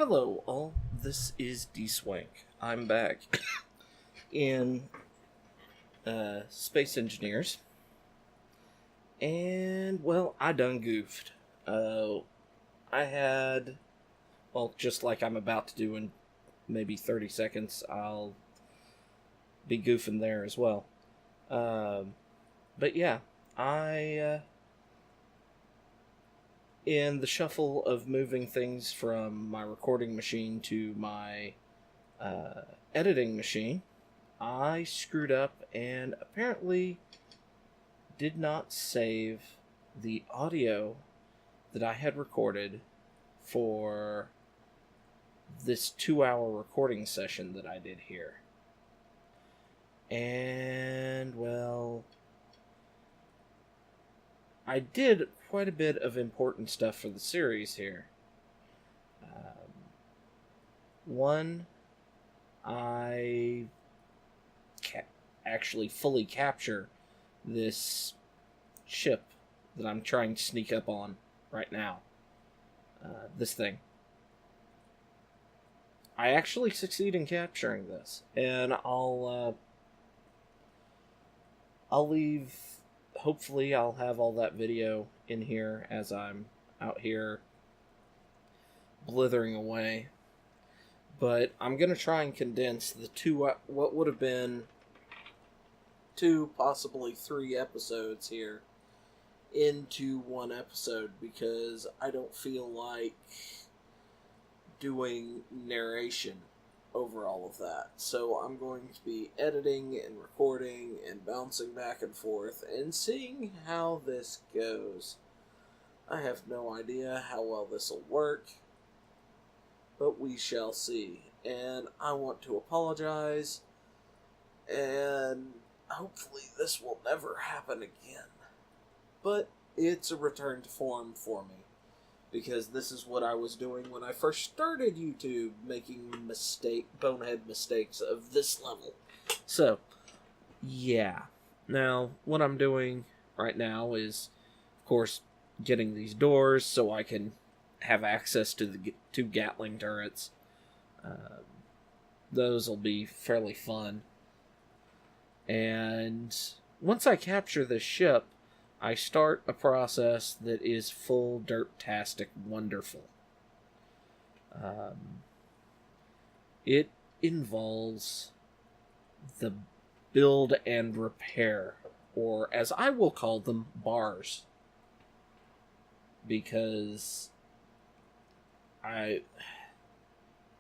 Hello, all. This is Dswank. I'm back in Space Engineers, and well, I done goofed. I had, well, just like I'm about to do in maybe 30 seconds, I'll be goofing there as well. But yeah, I in the shuffle of moving things from my recording machine to my editing machine, I screwed up and apparently did not save the audio that I had recorded for this 2-hour recording session that I did here. And, well, I did quite a bit of important stuff for the series here. One, I actually fully capture this ship that I'm trying to sneak up on right now. This thing. I actually succeed in capturing this, and I'll leave. Hopefully, I'll have all that video in here as I'm out here blithering away. But I'm going to try and condense the what would have been 2, possibly 3 episodes here into one episode, because I don't feel like doing narration over all of that. So I'm going to be editing and recording and bouncing back and forth and seeing how this goes. I have no idea how well this will work, but we shall see. And I want to apologize, and hopefully this will never happen again. But it's a return to form for me, because this is what I was doing when I first started YouTube, making bonehead mistakes of this level. So, yeah. Now, what I'm doing right now is, of course, getting these doors so I can have access to the 2 Gatling turrets. Those will be fairly fun. And once I capture this ship, I start a process that is full dirt-tastic wonderful. It involves the build and repair, or as I will call them, bars. Because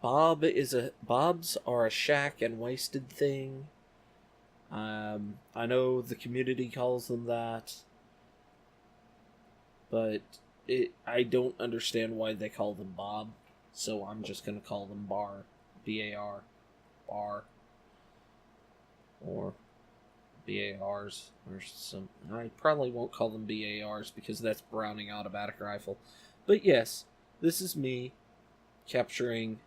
bobs are a shack and wasted thing. I know the community calls them that, but I don't understand why they call them Bob, so I'm just going to call them Bar. B-A-R. Bar. Or BARs. Or some. I probably won't call them BARs because that's Browning Automatic Rifle. But yes, this is me capturing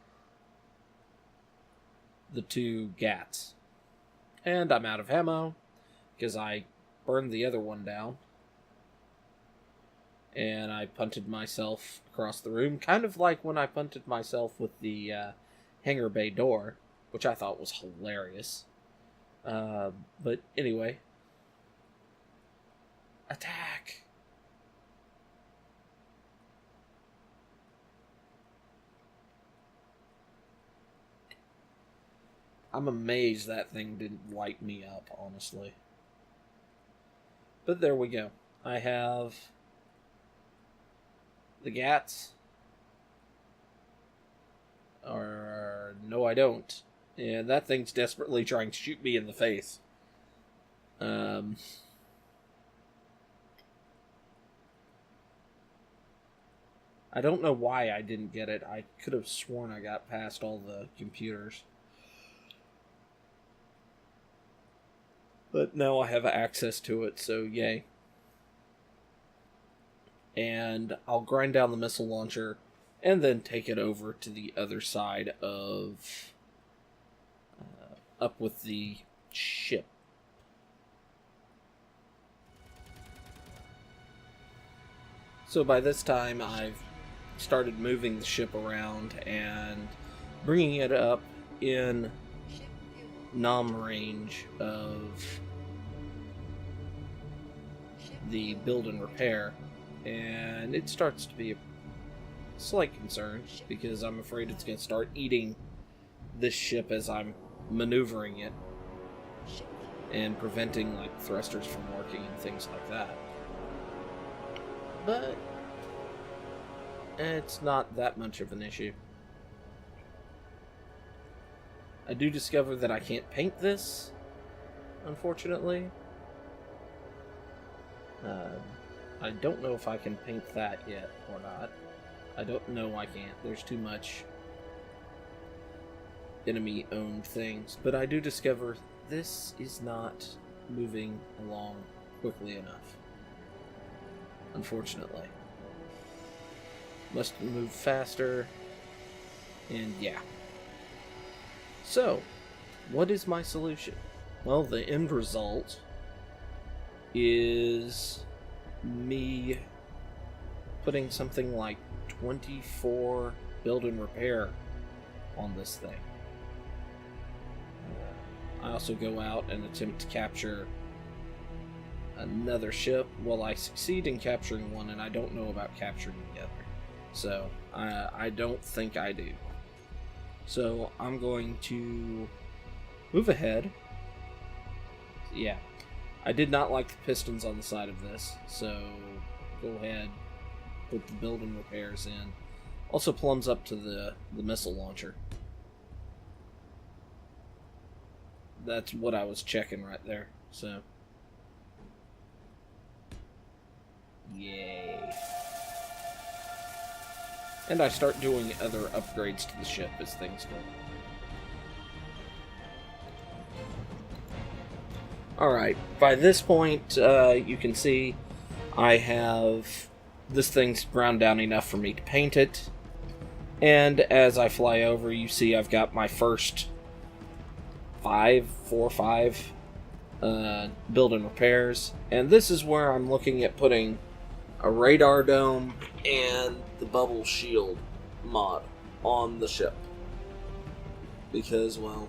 the 2 GATs. And I'm out of ammo because I burned the other one down. And I punted myself across the room, kind of like when I punted myself with the hangar bay door, which I thought was hilarious. But anyway. Attack! I'm amazed that thing didn't light me up, honestly. But there we go. I have the GATs. Or no, I don't. And that thing's desperately trying to shoot me in the face. I don't know why I didn't get it. I could have sworn I got past all the computers. But now I have access to it, so yay. And I'll grind down the missile launcher and then take it over to the other side of up with the ship. So by this time I've started moving the ship around and bringing it up in nom range of the build and repair, and it starts to be a slight concern because I'm afraid it's going to start eating this ship as I'm maneuvering it and preventing like thrusters from working and things like that. But it's not that much of an issue. I do discover that I can't paint this, unfortunately. I don't know if I can paint that yet or not. I don't know I can't. There's too much enemy-owned things. But I do discover this is not moving along quickly enough. Unfortunately. Must move faster. And yeah. So, what is my solution? Well, the end result is me putting something like 24 build and repair on this thing. I also go out and attempt to capture another ship. Well, I succeed in capturing one, and I don't know about capturing the other. So, I don't think I do. So, I'm going to move ahead. Yeah. I did not like the pistons on the side of this, so go ahead, put the build and repairs in. Also plumbs up to the missile launcher. That's what I was checking right there, so. Yay. And I start doing other upgrades to the ship as things go. Alright, by this point, you can see I have this thing's ground down enough for me to paint it. And as I fly over, you see I've got my first 4 or 5 build and repairs. And this is where I'm looking at putting a radar dome and the bubble shield mod on the ship. Because, well,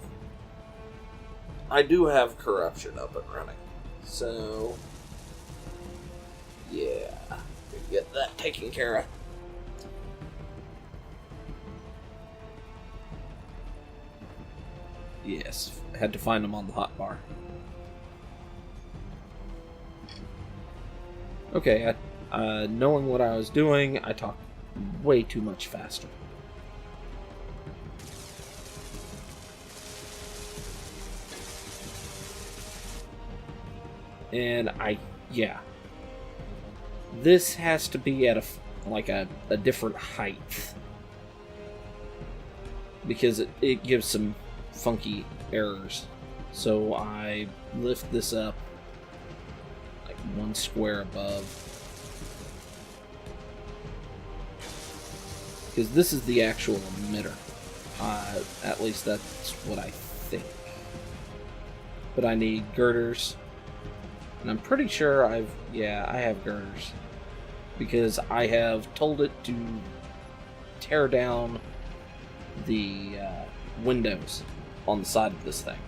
I do have corruption up and running. So, yeah, get that taken care of. Yes, had to find them on the hotbar. Okay, knowing what I was doing, I talked way too much faster. And yeah. This has to be at a different height. Because it gives some funky errors. So I lift this up like 1 square above. Because this is the actual emitter. At least that's what I think. But I need girders. And I'm pretty sure I have girders. Because I have told it to tear down the windows on the side of this thing.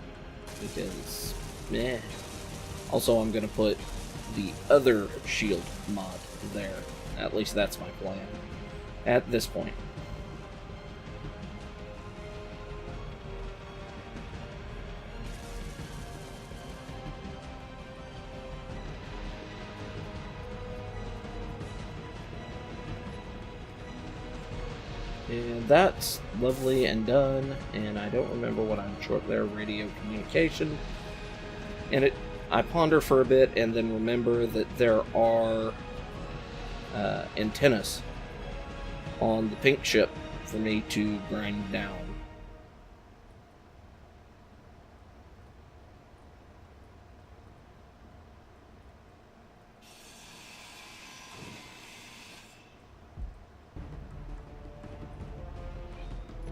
Because, meh. Also, I'm going to put the other shield mod there. At least that's my plan. At this point. And that's lovely and done, and I don't remember what I'm short there, radio communication. And I ponder for a bit and then remember that there are antennas on the pink ship for me to grind down.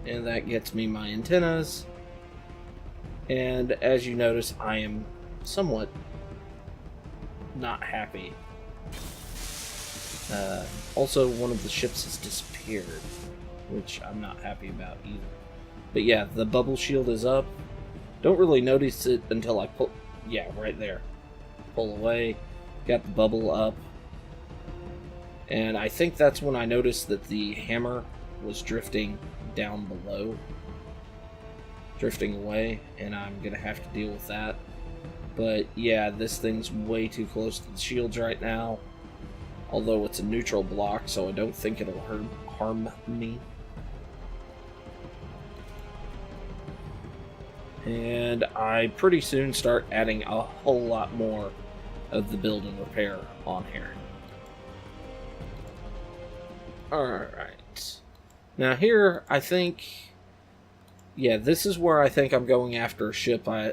And that gets me my antennas. And as you notice, I am somewhat not happy. Also, one of the ships has disappeared. repaired, which I'm not happy about either. But yeah, the bubble shield is up. Don't really notice it until I pull... Yeah, right there. Pull away. Got the bubble up. And I think that's when I noticed that the hammer was drifting down below. Drifting away, and I'm going to have to deal with that. But yeah, this thing's way too close to the shields right now. Although it's a neutral block, so I don't think it'll harm me. And I pretty soon start adding a whole lot more of the build and repair on here. Alright. Now here, I think... Yeah, this is where I think I'm going after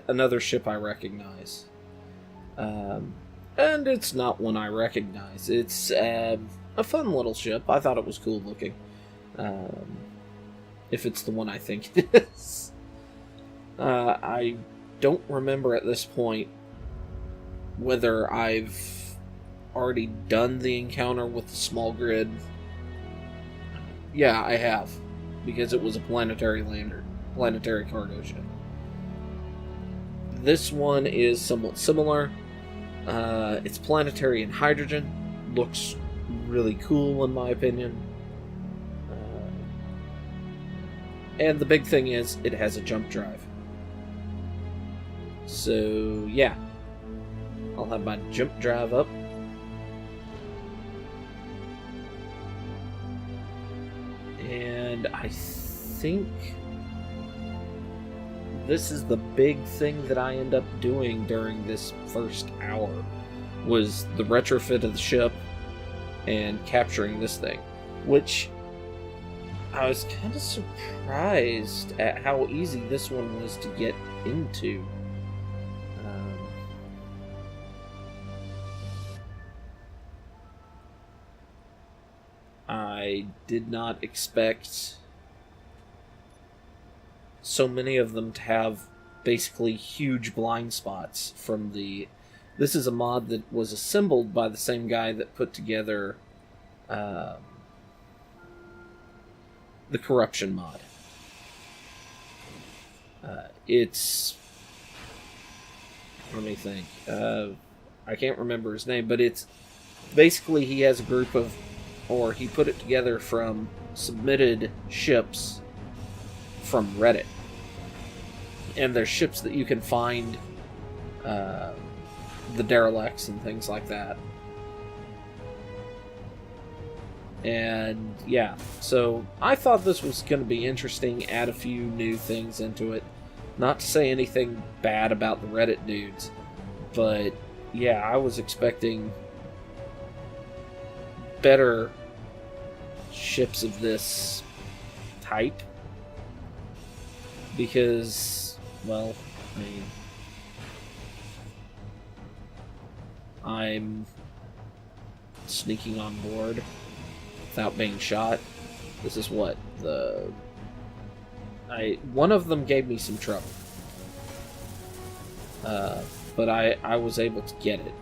another ship I recognize. And it's not one I recognize. It's a fun little ship. I thought it was cool looking. If it's the one I think it is. I don't remember at this point whether I've already done the encounter with the small grid. Yeah, I have. Because it was a planetary lander. Planetary cargo ship. This one is somewhat similar. It's planetary in hydrogen. Looks really cool in my opinion. And the big thing is, it has a jump drive. So, yeah. I'll have my jump drive up. And I think this is the big thing that I end up doing during this first hour, was the retrofit of the ship and capturing this thing, which I was kind of surprised at how easy this one was to get into. I did not expect so many of them to have basically huge blind spots from the... This is a mod that was assembled by the same guy that put together the corruption mod. It's... Let me think. I can't remember his name, but it's... Basically, he has a group of... Or he put it together from submitted ships from Reddit. And there's ships that you can find, the derelicts and things like that. And yeah, so I thought this was going to be interesting, add a few new things into it. Not to say anything bad about the Reddit dudes, but yeah, I was expecting better ships of this type. Because, well, I mean, I'm sneaking on board without being shot. This is what one of them gave me some trouble, but I was able to get it.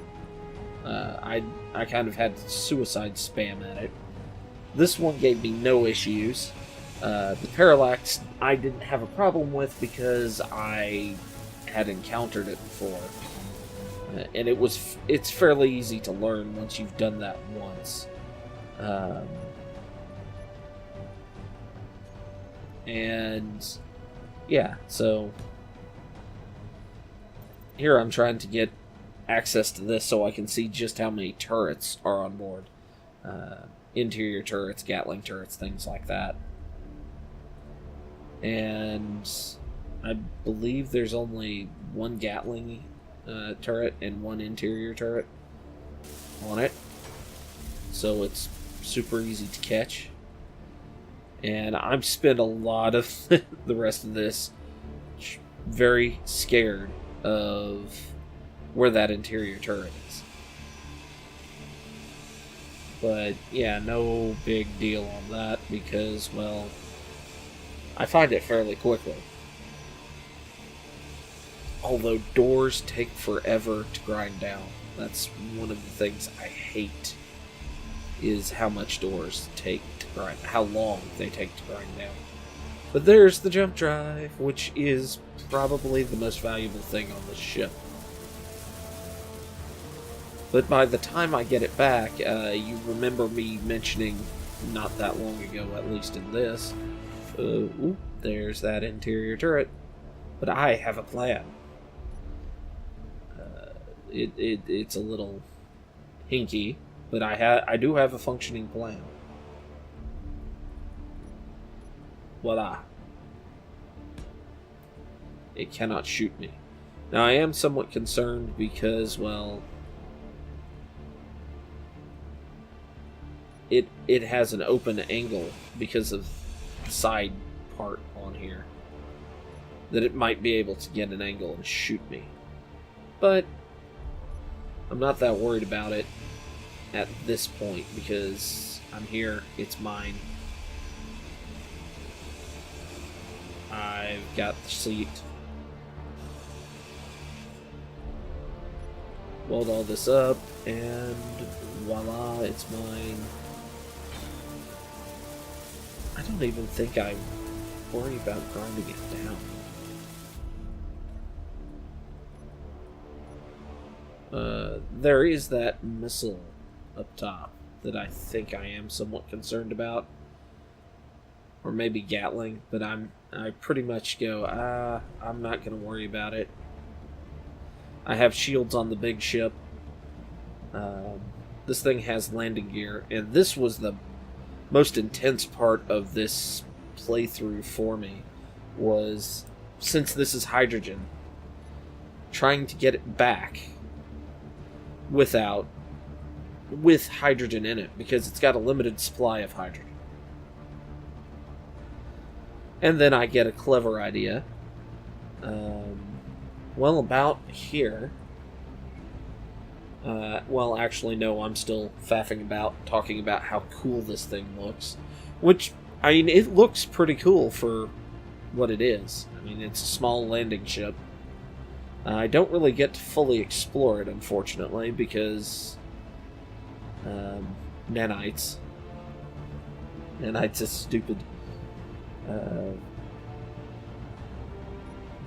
I kind of had suicide spam at it. This one gave me no issues. The parallax I didn't have a problem with because I had encountered it before. And it's fairly easy to learn once you've done that once. And yeah, so here I'm trying to get access to this so I can see just how many turrets are on board. Interior turrets, Gatling turrets, things like that. And I believe there's only one Gatling turret and one interior turret on it. So it's super easy to catch. And I've spent a lot of the rest of this very scared of where that interior turret is. But yeah, no big deal on that because, well, I find it fairly quickly. Although doors take forever to grind down. That's one of the things I hate. is how much doors take to grind, how long they take to grind down. But there's the jump drive, which is probably the most valuable thing on this ship. But by the time I get it back, you remember me mentioning not that long ago, at least in this, ooh, there's that interior turret. But I have a plan. It's a little hinky, but I do have a functioning plan. Voila. It cannot shoot me. Now I am somewhat concerned because, well, it has an open angle because of the side part on here, that it might be able to get an angle and shoot me. But I'm not that worried about it at this point because I'm here, it's mine. I've got the seat. Weld all this up, and voila, it's mine. I don't even think I worry about grinding it down. There is that missile up top that I think I am somewhat concerned about. Or maybe Gatling, but I pretty much go, I'm not going to worry about it. I have shields on the big ship. This thing has landing gear, and this was the most intense part of this playthrough for me, was, since this is hydrogen, trying to get it back with hydrogen in it, because it's got a limited supply of hydrogen. And then I get a clever idea. Well, about here. Well, actually, no, I'm still faffing about, talking about how cool this thing looks. Which, I mean, it looks pretty cool for what it is. I mean, it's a small landing ship. I don't really get to fully explore it, unfortunately, because nanites. Nanites is stupid.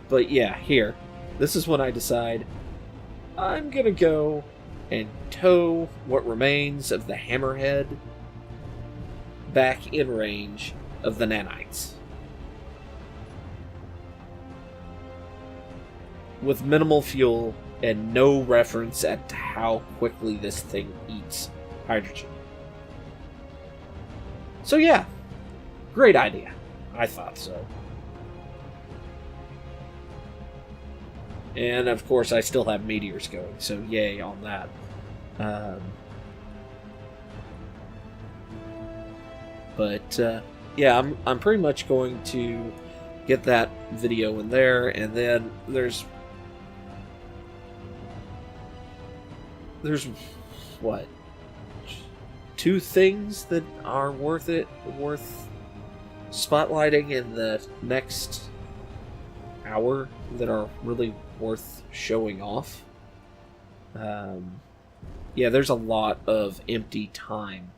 But yeah, here. This is when I decide I'm gonna go and tow what remains of the hammerhead back in range of the nanites. With minimal fuel and no reference as to how quickly this thing eats hydrogen. So yeah, great idea. I thought so. And of course I still have meteors going, so yay on that. Yeah, I'm pretty much going to get that video in there, and then there's what, 2 things that are worth spotlighting in the next hour that are really worth showing off. Yeah, there's a lot of empty time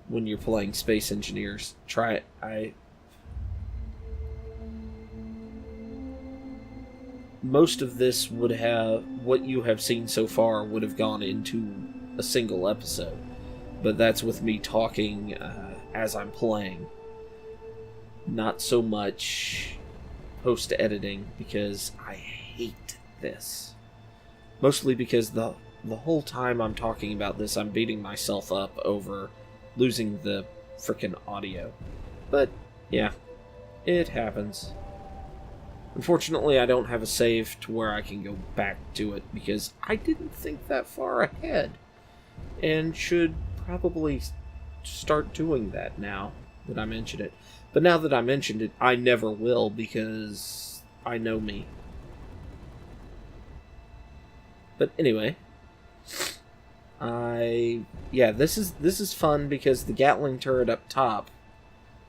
when you're playing Space Engineers. Try it. Most of this would have, what you have seen so far would have gone into a single episode, but that's with me talking as I'm playing. Not so much post-editing, because I hate this. Mostly because the whole time I'm talking about this, I'm beating myself up over losing the frickin' audio. But, yeah, it happens. Unfortunately, I don't have a save to where I can go back to it, because I didn't think that far ahead, and should probably start doing that now that I mentioned it. But now that I mentioned it, I never will, because I know me. But anyway, yeah, this is fun because the Gatling turret up top,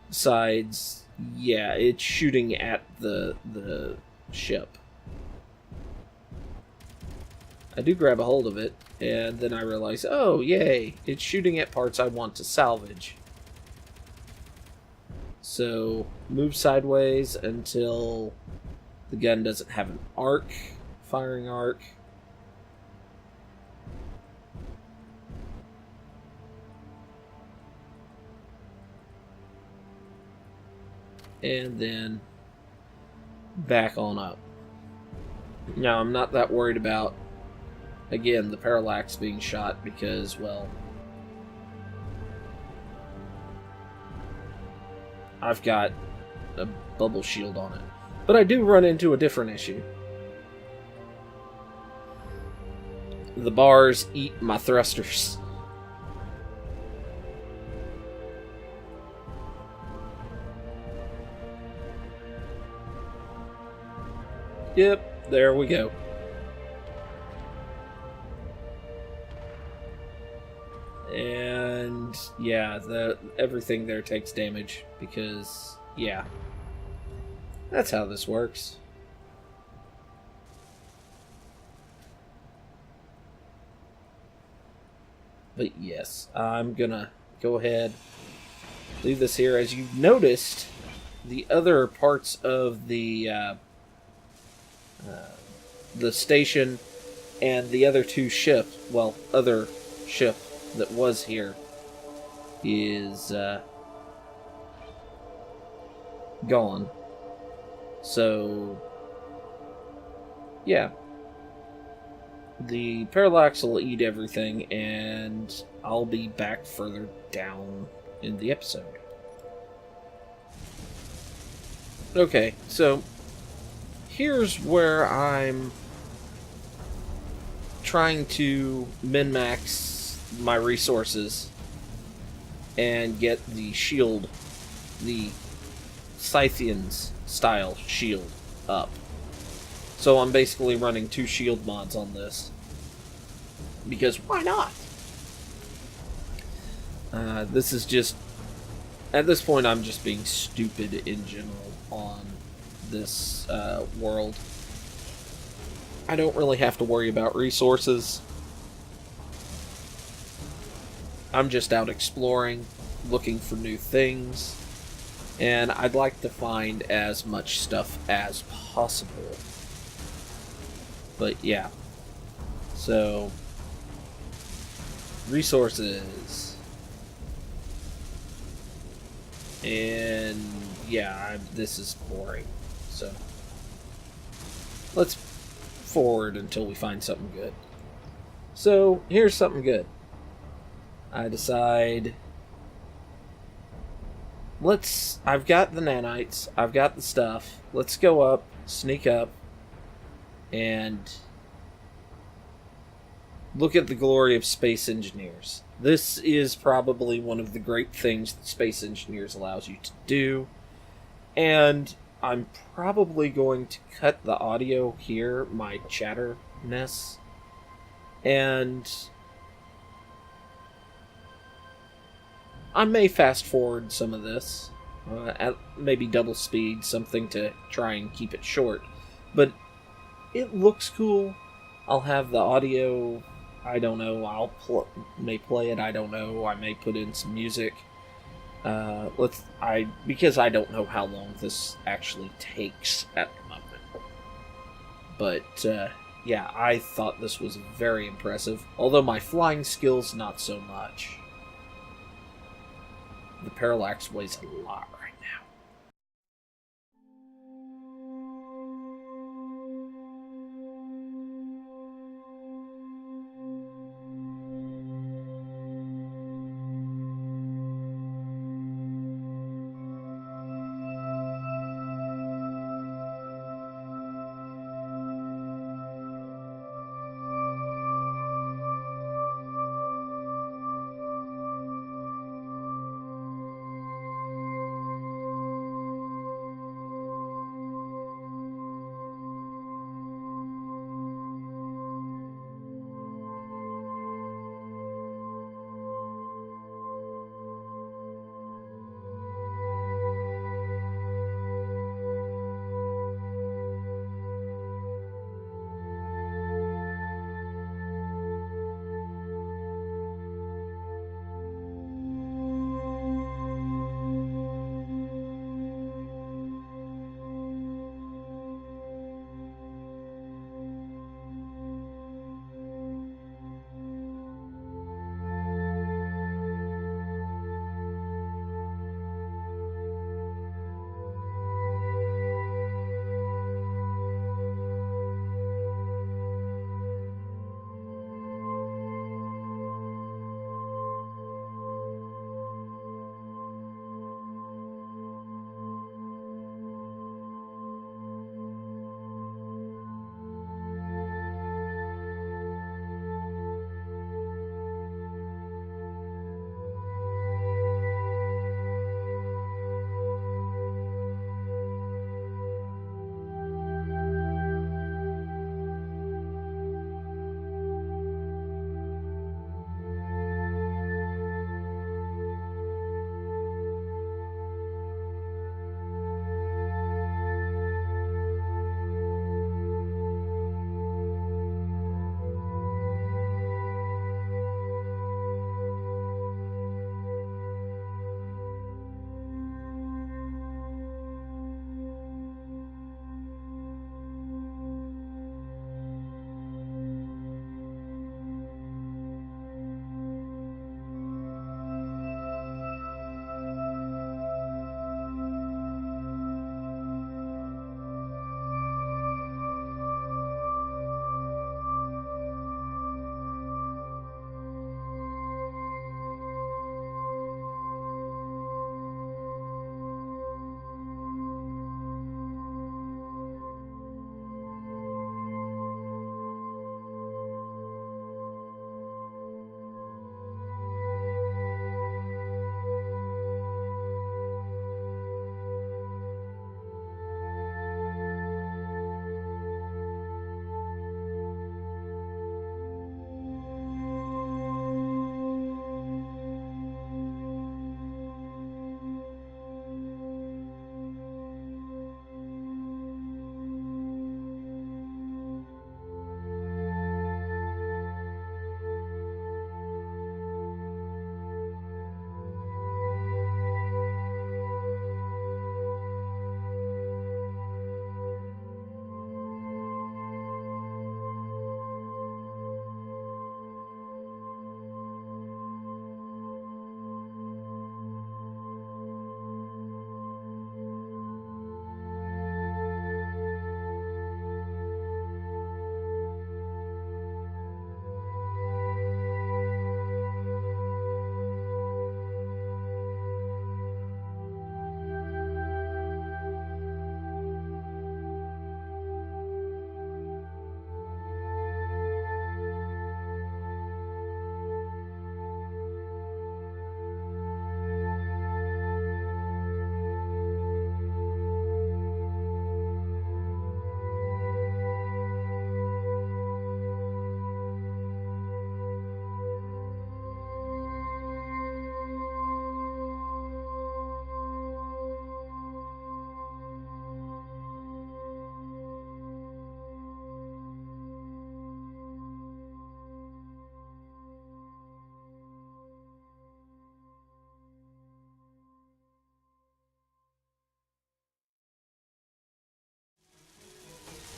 besides, yeah, it's shooting at the ship. I do grab a hold of it, and then I realize, oh, yay, it's shooting at parts I want to salvage. So, move sideways until the gun doesn't have an arc, firing arc. And then back on up. Now, I'm not that worried about, again, the parallax being shot because, well, I've got a bubble shield on it. But I do run into a different issue. The bars eat my thrusters. Yep, there we go. And yeah, everything there takes damage because, yeah, that's how this works. But yes, I'm gonna go ahead, leave this here. As you've noticed, the other parts of the station and the other two ships, well, other ship that was here is gone. So, yeah. The parallax will eat everything, and I'll be back further down in the episode. Okay, so here's where I'm trying to min-max my resources and get the shield, the Scythians style shield up. So I'm basically running 2 shield mods on this. Because why not? This is just... At this point, I'm just being stupid in general on this world. I don't really have to worry about resources. I'm just out exploring, looking for new things. And I'd like to find as much stuff as possible. But yeah, so resources, and yeah, this is boring, so let's forward until we find something good. So here's something good. I decide, I've got the nanites, I've got the stuff, let's go up, sneak up, and look at the glory of space engineers. This is probably one of the great things that space engineers allows you to do. And I'm probably going to cut the audio here, my chatterness. And I may fast forward some of this. At maybe double speed, something to try and keep it short. But it looks cool. I'll have the audio, I don't know, may play it, I don't know, I may put in some music. Because I don't know how long this actually takes at the moment. But, yeah, I thought this was very impressive, although my flying skills, not so much. The parallax weighs a lot right now.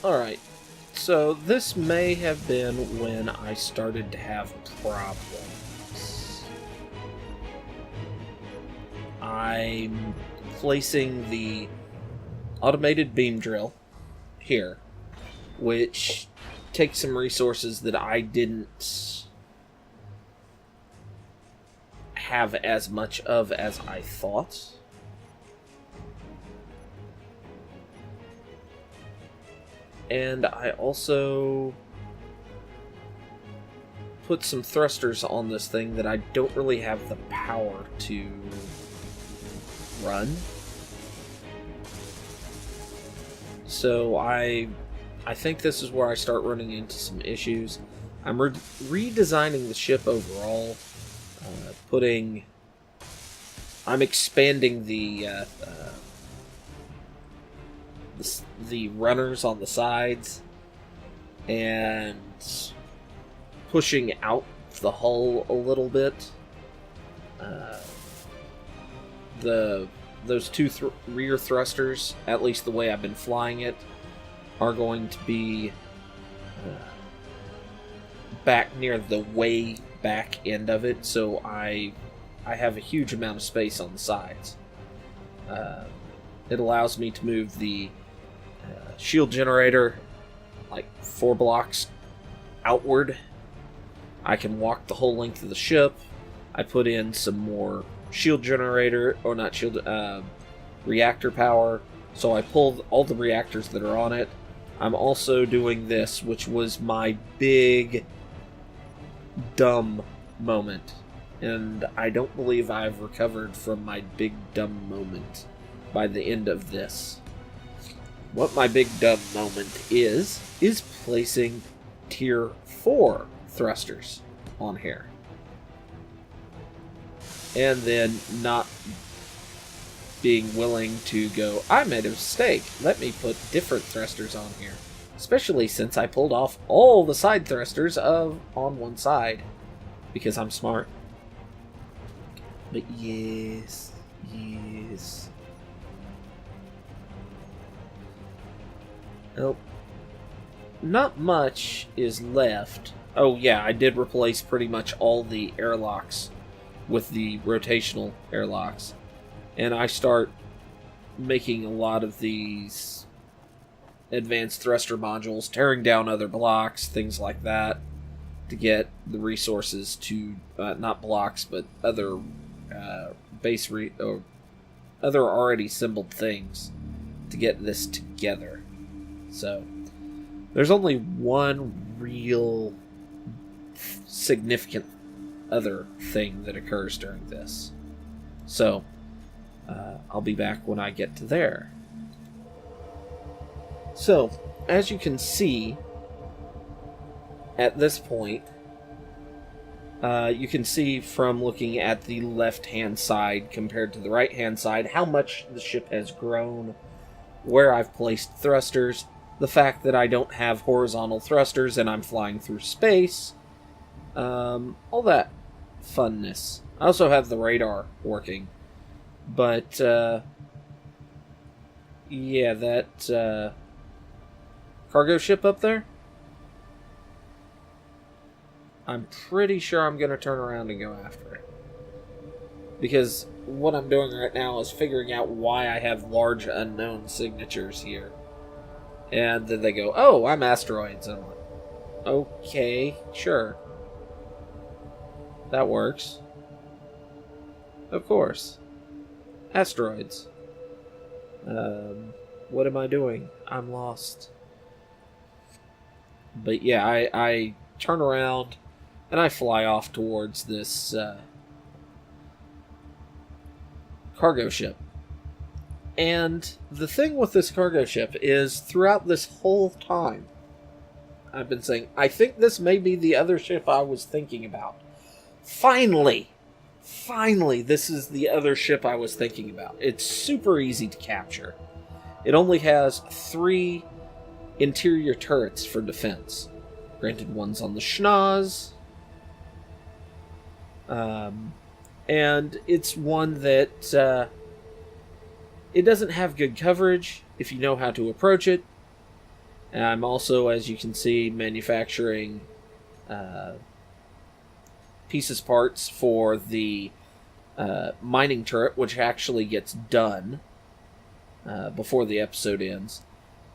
Alright, so this may have been when I started to have problems. I'm placing the automated beam drill here, which takes some resources that I didn't have as much of as I thought. And I also put some thrusters on this thing that I don't really have the power to run. So I think this is where I start running into some issues. I'm redesigning the ship overall, I'm expanding the runners on the sides and pushing out the hull a little bit. Those two rear thrusters, at least the way I've been flying it, are going to be back near the way back end of it, so I have a huge amount of space on the sides. It allows me to move the shield generator like 4 blocks outward. I can walk the whole length of the ship. I put in some more shield generator, or not shield, reactor power, so I pulled all the reactors that are on it. I'm also doing this, which was my big dumb moment, and I don't believe I've recovered from my big dumb moment by the end of this. What my big dumb moment is placing tier 4 thrusters on here. And then not being willing to go, I made a mistake, let me put different thrusters on here. Especially since I pulled off all the side thrusters on one side. Because I'm smart. But yes. Oh. Not much is left. Oh yeah, I did replace pretty much all the airlocks with the rotational airlocks. And I start making a lot of these advanced thruster modules, tearing down other blocks, things like that, to get the resources to, not blocks, but other or other already assembled things to get this together. So, there's only one real significant other thing that occurs during this. So, I'll be back when I get to there. So, as you can see, at this point, you can see from looking at the left-hand side compared to the right-hand side how much the ship has grown, where I've placed thrusters, the fact that I don't have horizontal thrusters and I'm flying through space, all that funness. I also have the radar working, but, yeah, that, cargo ship up there, I'm pretty sure I'm going to turn around and go after it. Because what I'm doing right now is figuring out why I have large unknown signatures here. And then they go, oh, I'm asteroids. And I'm like, okay, sure. That works. Of course. Asteroids. What am I doing? I'm lost. But yeah, I turn around and I fly off towards this cargo ship. And the thing with this cargo ship is, throughout this whole time, I've been saying, I think this may be the other ship I was thinking about. Finally, this is the other ship I was thinking about. It's super easy to capture. It only has 3 interior turrets for defense. Granted, one's on the schnoz. And it's one that it doesn't have good coverage if you know how to approach it. And I'm also, as you can see, manufacturing pieces parts for the mining turret, which actually gets done before the episode ends,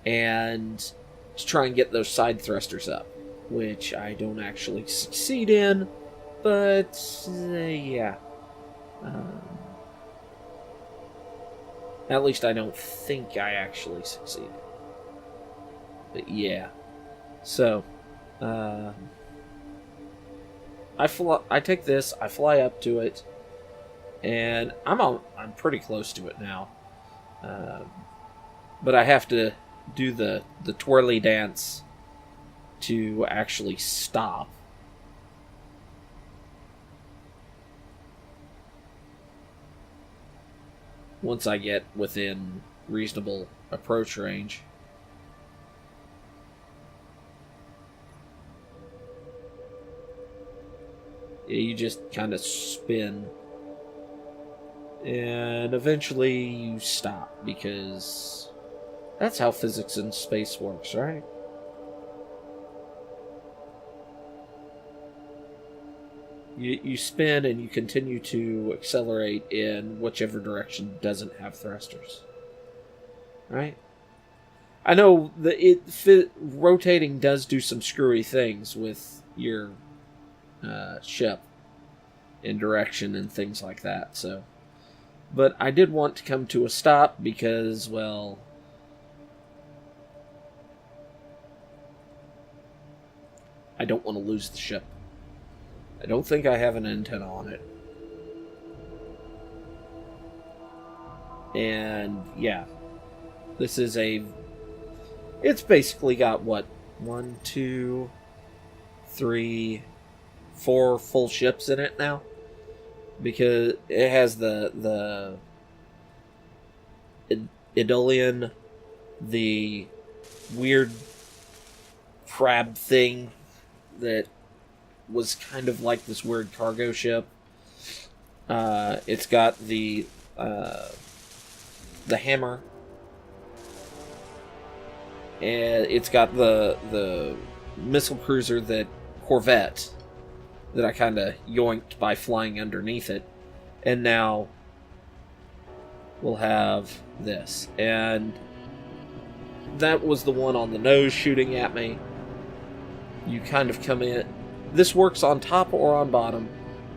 and to try and get those side thrusters up, which I don't actually succeed in, but yeah. At least I don't think I actually succeeded. But yeah. So, I take this, I fly up to it, and I'm pretty close to it now. But I have to do the twirly dance to actually stop. Once I get within reasonable approach range. Yeah, you just kind of spin. And eventually you stop, because that's how physics in space works, right? You spin and you continue to accelerate in whichever direction doesn't have thrusters. Right? I know rotating does do some screwy things with your ship in direction and things like that, so. But I did want to come to a stop because, well, I don't want to lose the ship. I don't think I have an antenna on it. And, yeah. This is it's basically got, what, 1, 2, 3, 4 full ships in it now? Because it has the Idolian, the weird crab thing that was kind of like this weird cargo ship. It's got the hammer, and it's got the missile cruiser, that corvette that I kind of yoinked by flying underneath it, and now we'll have this. And that was the one on the nose shooting at me. You kind of come in. This works on top or on bottom.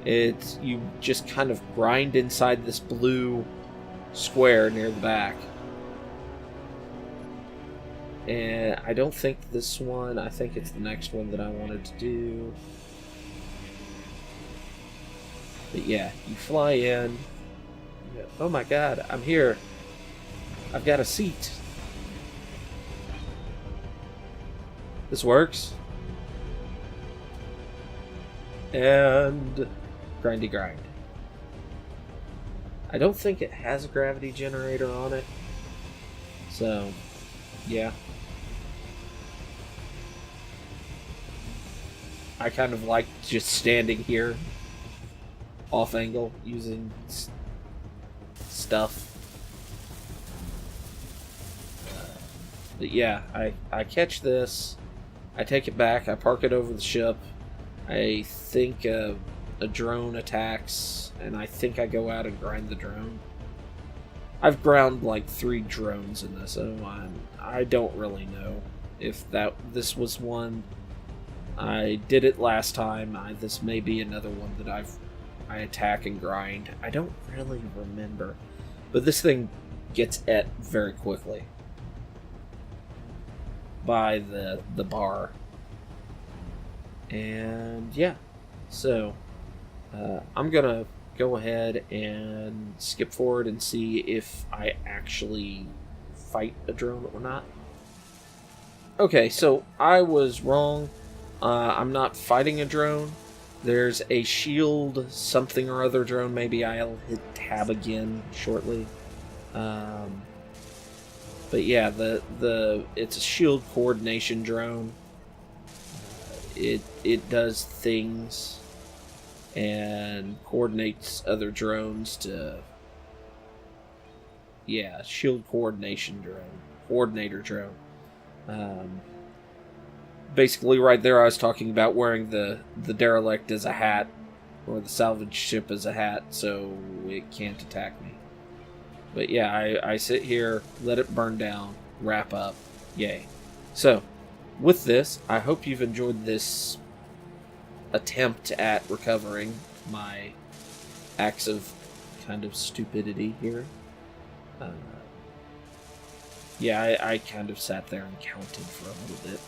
You just kind of grind inside this blue square near the back. And I don't think this one, I think it's the next one that I wanted to do. But yeah, you fly in. Oh my god, I'm here. I've got a seat. This works. And grindy grind. I don't think it has a gravity generator on it. So, yeah. I kind of like just standing here off angle using stuff. But yeah, I catch this, I take it back, I park it over the ship, I think a drone attacks, and I think I go out and grind the drone. I've ground like 3 drones in this, so I don't really know if this was one. I did it last time. This may be another one that I attack and grind. I don't really remember, but this thing gets et very quickly by the bar. And yeah, so I'm gonna go ahead and skip forward and see if I actually fight a drone or not. Okay, so I was wrong. I'm not fighting a drone. There's a shield something or other drone. Maybe I'll hit tab again shortly. But yeah, it's a shield coordination drone. It does things and coordinates other drones to, yeah, shield coordination drone, coordinator drone. Basically, right there, I was talking about wearing the derelict as a hat, or the salvage ship as a hat, so it can't attack me. But yeah, I sit here, let it burn down, wrap up, yay. So, with this, I hope you've enjoyed this attempt at recovering my acts of kind of stupidity here. Yeah, I kind of sat there and counted for a little bit.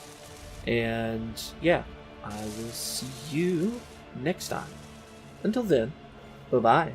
And yeah, I will see you next time. Until then, bye-bye.